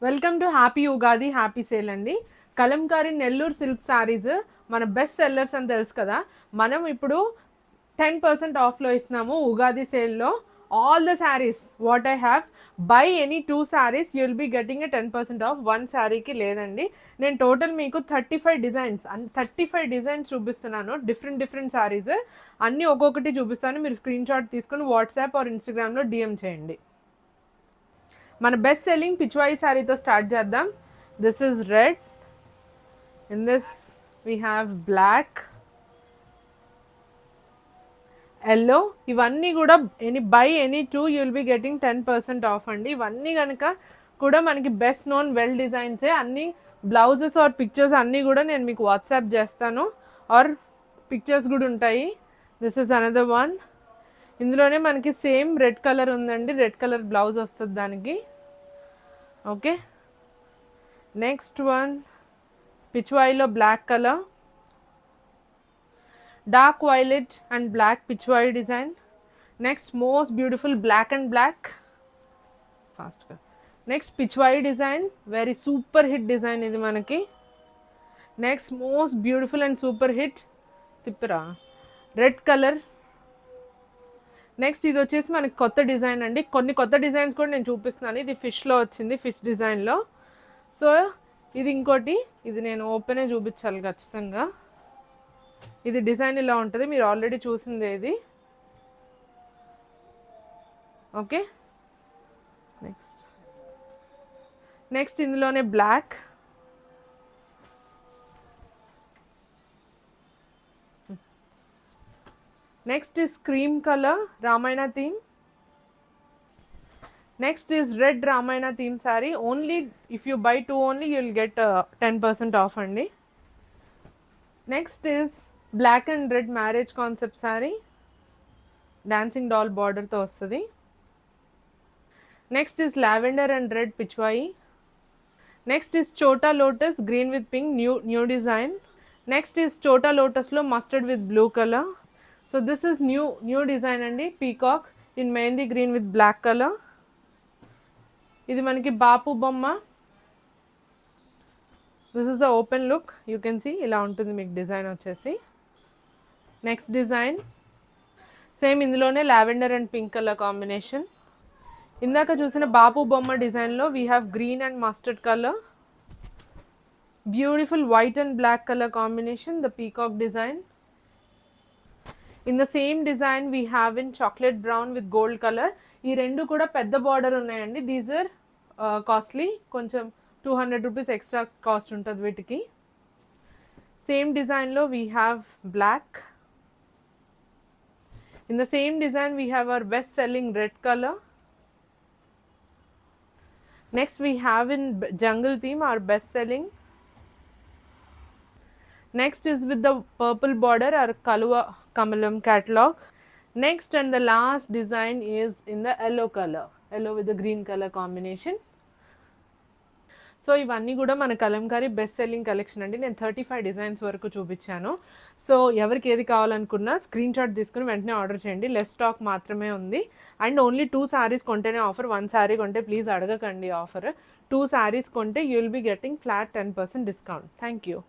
Welcome to happy Ugadi happy sale అండి. Kalamkari Nellore silk saris మన best sellers అని తెలుసు కదా. మనం ఇప్పుడు 10% ఆఫ్లో ఇస్తున్నాము ఉగాది సేల్లో. All the saris what I have, by any 2 saris you will be getting a 10% off. 1 శారీకి లేదండి. నేను టోటల్ మీకు 35 డిజైన్స్ చూపిస్తున్నాను. డిఫరెంట్ శారీస్ అన్నీ ఒక్కొక్కటి చూపిస్తాను. మీరు స్క్రీన్ షాట్ తీసుకొని వాట్సాప్ ఆర్ ఇన్స్టాగ్రామ్లో డిఎం చేయండి. మన బెస్ట్ సెల్లింగ్ పిచ్వాయి శారీతో స్టార్ట్ చేద్దాం. This is red, in this we have black, yellow. ఇవన్నీ కూడా by any 2 you will be getting 10% off అండి. ఇవన్నీ కనుక కూడా మనకి బెస్ట్ నోన్ వెల్ డిజైన్సే. అన్ని బ్లౌజెస్ ఆర్ పిక్చర్స్ అన్నీ కూడా నేను మీకు వాట్సాప్ చేస్తాను, ఆర్ పిక్చర్స్ కూడా ఉంటాయి. This is another one. ఇందులోనే మనకి సేమ్ రెడ్ కలర్ ఉందండి. రెడ్ కలర్ బ్లౌజ్ వస్తుంది దానికి. ఓకే, నెక్స్ట్ వన్ పిచ్వాయిలో black colour, dark violet and black Pichwai design. Next most beautiful black and black, ఫాస్ట్గా. Next Pichwai design, very super hit design ఇది మనకి. Next most beautiful and super hit తిప్పరా red colour. Next ఇది వచ్చేసి మనకి కొత్త design అండి. కొన్ని కొత్త డిజైన్స్ కూడా నేను చూపిస్తున్నాను. ఇది ఫిష్లో వచ్చింది, ఫిష్ డిజైన్లో. సో ఇది ఇంకోటి, ఇది నేను ఓపెనే చూపించాలి ఖచ్చితంగా. ఇది డిజైన్ ఇలా ఉంటుంది, మీరు ఆల్రెడీ చూసిందే ఇది. ఓకే, నెక్స్ట్ ఇందులోనే black, next is cream color Ramayana theme. Next is red Ramayana theme saree. Only if you buy 2 only you will get 10% off andi. Next is black and red marriage concept saree, dancing doll border tho vastadi. Next is lavender and red pichwai. Next is chota lotus green with pink, new design. Next is chota lotus lo mustard with blue color. So this is new design andi, peacock in mehendi green with black color. Idi manaki bapu bomma. This is the open look, you can see ila untundi meek design vachesi. Next design same indulone lavender and pink color combination. Indaka chusina bapu bomma design lo we have green and mustard color, beautiful white and black color combination, the peacock design. In the same design we have in chocolate brown with gold color. ఈ రెండు కూడా పెద్ద border ఉన్నాయండి. These are costly, కొంచెం 200 rupees extra cost ఉంటుంది వీటికి. Same డిజైన్లో we have black. In the same design we have our best selling red colour. Next we have in jungle theme our best selling. Next is with the purple border our Kaluva Kamalam catalog. Next and the last design is in the yellow color, yellow with the green color combination. So ఇవన్నీ కూడా మన Kalamkari best selling collection అండి. నేను 35 designs వరకు చూపించాను. So ఎవరికి ఏది కావాలనుకున్నా స్క్రీన్ షాట్ తీసుకుని వెంటనే ఆర్డర్ చేయండి. లెస్ స్టాక్ మాత్రమే ఉంది. అండ్ ఓన్లీ 2 శారీస్ కొంటేనే ఆఫర్. 1 శారీ కొంటే ప్లీజ్ అడగకండి ఆఫర్. 2 శారీస్ కొంటే you will be getting flat 10% discount. Thank you.